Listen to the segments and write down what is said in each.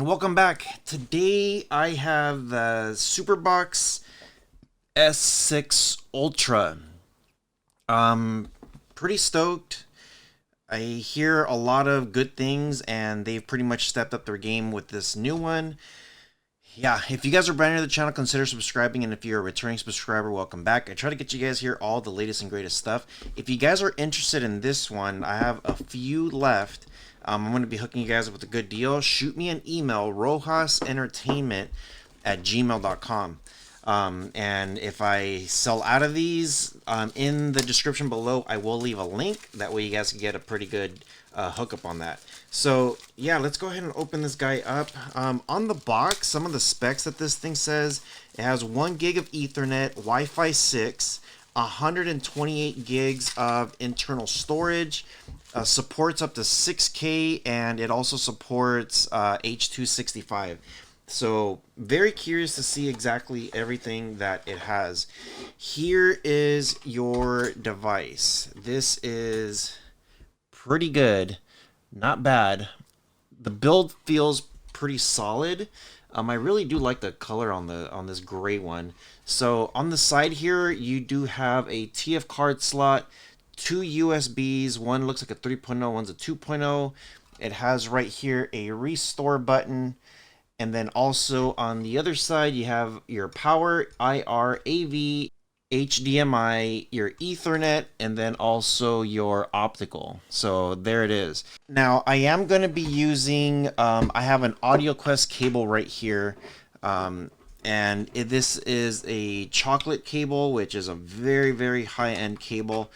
And welcome back. Today I have the Superbox S6 Ultra. Pretty stoked. I hear a lot of good things and they've pretty much stepped up their game with this new one. Yeah, if you guys are brand new to the channel, consider subscribing, and if you're a returning subscriber, welcome back. I try to get you guys here all the latest and greatest stuff. If you guys are interested in this one, I have a few left. I'm going to be hooking you guys up with a good deal. Shoot me an email, rohasentertainment@gmail.com. And if I sell out of these, in the description below, I will leave a link. That way you guys can get a pretty good hookup on that. So yeah, let's go ahead and open this guy up. On the box, some of the specs that this thing says: it has 1 gig of Ethernet, Wi-Fi 6, 128 gigs of internal storage, supports up to 6K, and it also supports H.265. So very curious to see exactly everything that it has. Here is your device. This is pretty good, not bad. The build feels pretty solid. I really do like the color on this gray one. So on the side here, you do have a TF card slot, 2 USBs. One looks like a 3.0, one's a 2.0. It has right here a restore button. And then also on the other side, you have your power, IR, AV, HDMI, your Ethernet, and then also your optical. So there it is. Now I am going to be using, I have an AudioQuest cable right here. This is a chocolate cable, which is a very, very high-end cable.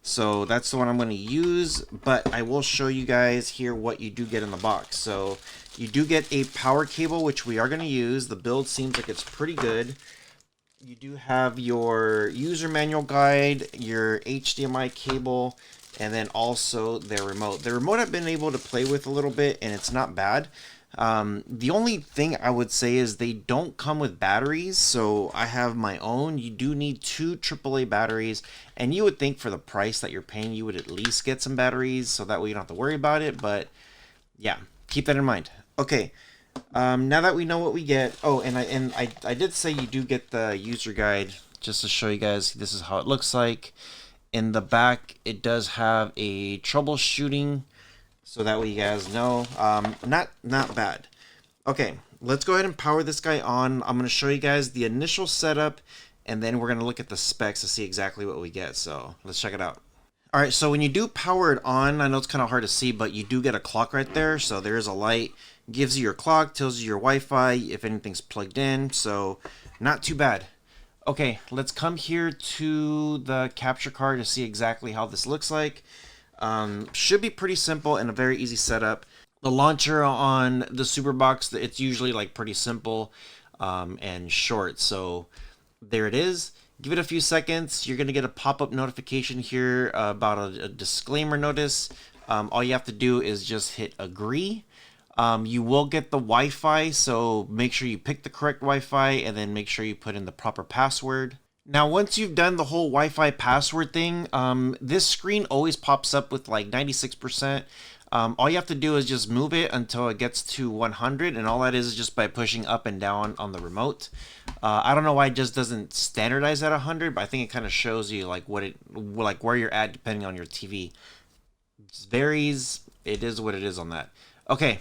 So that's the one I'm going to use, but I will show you guys here what you do get in the box. So you do get a power cable, which we are going to use. The build seems like it's pretty good. You do have your user manual guide, your HDMI cable, and then also their remote. The remote I've been able to play with a little bit, and it's not bad. The only thing I would say is they don't come with batteries, so I have my own. You do need 2 AAA batteries, and you would think for the price that you're paying, you would at least get some batteries, so that way you don't have to worry about it, but yeah, keep that in mind. Okay, now that we know what we get, oh, and I did say you do get the user guide, just to show you guys, this is how it looks like. In the back, it does have a troubleshooting, so that way you guys know. Not bad. Okay, let's go ahead and power this guy on. I'm going to show you guys the initial setup, and then we're going to look at the specs to see exactly what we get. So let's check it out. All right, so when you do power it on, I know it's kind of hard to see, but you do get a clock right there. So there is a light, gives you your clock, tells you your Wi-Fi, if anything's plugged in. So not too bad. Okay, let's come here to the capture card to see exactly how this looks like. Should be pretty simple and a very easy setup. The launcher on the Superbox, it's usually like pretty simple and short. So there it is. Give it a few seconds. You're going to get a pop-up notification here about a disclaimer notice. All you have to do is just hit agree. You will get the Wi-Fi, so make sure you pick the correct Wi-Fi and then make sure you put in the proper password. Now, once you've done the whole Wi-Fi password thing, this screen always pops up with like 96%. All you have to do is just move it until it gets to 100, and all that is just by pushing up and down on the remote. I don't know why it just doesn't standardize at 100, but I think it kind of shows you like where you're at depending on your TV. It varies. It is what it is on that. Okay.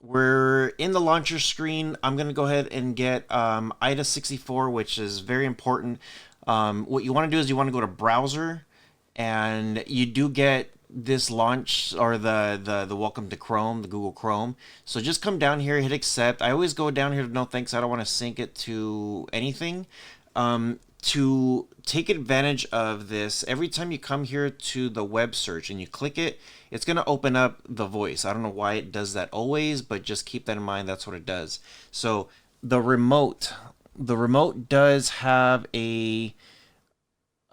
We're in the launcher screen. I'm going to go ahead and get IDA64, which is very important. What you want to do is you want to go to browser, and you do get this launch, or the welcome to Chrome, the Google Chrome. So just come down here, hit accept. I always go down here to no thanks. I don't want to sync it to anything. To take advantage of this, every time you come here to the web search and you click it, it's going to open up the voice. I don't know why it does that always, but just keep that in mind. That's what it does. So the remote does have a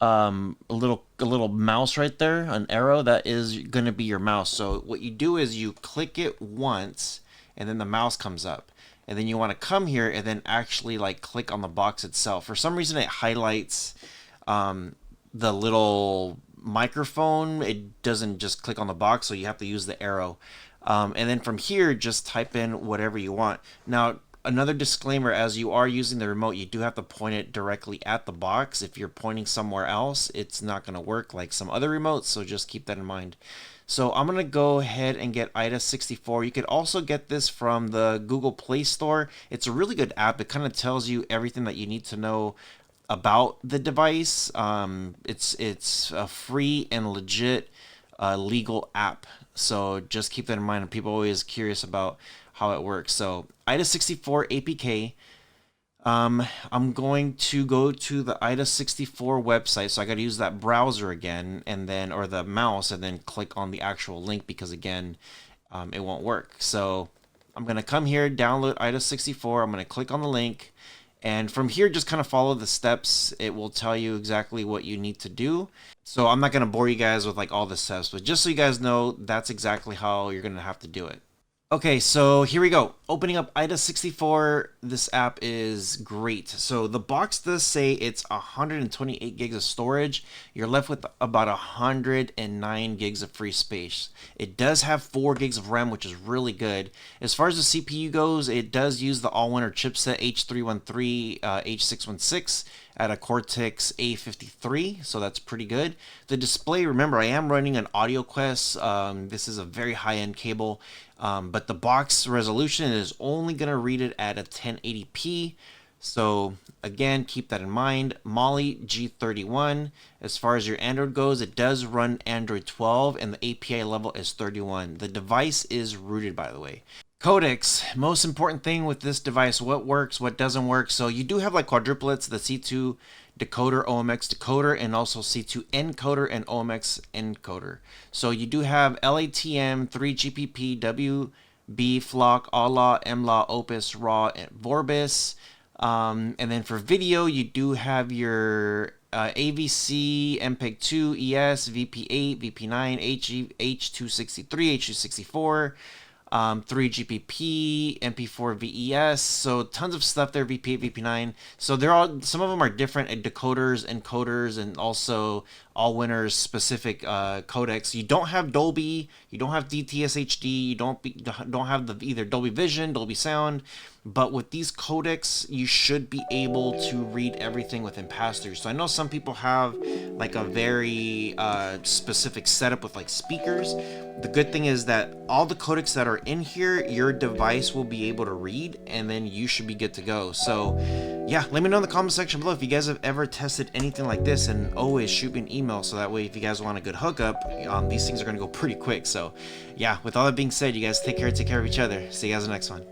little mouse right there, an arrow that is going to be your mouse. So what you do is you click it once, and then the mouse comes up. And then you want to come here and then actually like click on the box itself. For some reason, it highlights the little microphone. It doesn't just click on the box, so you have to use the arrow. And then from here, just type in whatever you want. Now, another disclaimer, as you are using the remote, you do have to point it directly at the box. If you're pointing somewhere else, it's not going to work like some other remotes, so just keep that in mind. So I'm going to go ahead and get IDA64. You could also get this from the Google Play Store. It's a really good app. It kind of tells you everything that you need to know about the device. It's a free and legit legal app. So just keep that in mind. People are always curious about how it works. So IDA64 APK. I'm going to go to the IDA64 website, so I got to use that browser again, and then, or the mouse, and then click on the actual link, because again, it won't work. So I'm going to come here, download IDA64. I'm going to click on the link, and from here, just kind of follow the steps. It will tell you exactly what you need to do. So I'm not going to bore you guys with like all the steps, but just so you guys know, that's exactly how you're going to have to do it. Okay, so here we go. Opening up IDA64. This app is great. So the box does say it's 128 gigs of storage. You're left with about 109 gigs of free space. It does have 4 gigs of RAM, which is really good. As far as the CPU goes, it does use the all-winner chipset H313, H616 at a Cortex A53, so that's pretty good. The display, remember, I am running an AudioQuest. This is a very high-end cable, but the box resolution is only going to read it at a 1080p. So again, keep that in mind. Mali G31. As far as your Android goes, it does run Android 12, and the API level is 31. The device is rooted, by the way. Codecs, most important thing with this device, what works, what doesn't work. So you do have like quadruplets, the C2 decoder, OMX decoder, and also C2 encoder and OMX encoder. So you do have LATM, 3GPP, WB, FLOC, ALA, MLA, Opus, RAW, and Vorbis. And then for video, you do have your AVC, MPEG-2, ES, VP8, VP9, H263, H264. 3GPP, MP4 VES, so tons of stuff there, VP8, VP9. So they're all, some of them are different decoders, encoders, and also all winners specific codecs. You don't have Dolby, you don't have DTS HD, you don't have the either Dolby Vision, Dolby Sound. But with these codecs, you should be able to read everything within pass-through. So I know some people have like a very specific setup with like speakers. The good thing is that all the codecs that are in here, your device will be able to read, and then you should be good to go. So yeah, let me know in the comment section below if you guys have ever tested anything like this, and always shoot me an email, so that way if you guys want a good hookup, these things are going to go pretty quick. So yeah, with all that being said, you guys take care of each other. See you guys in the next one.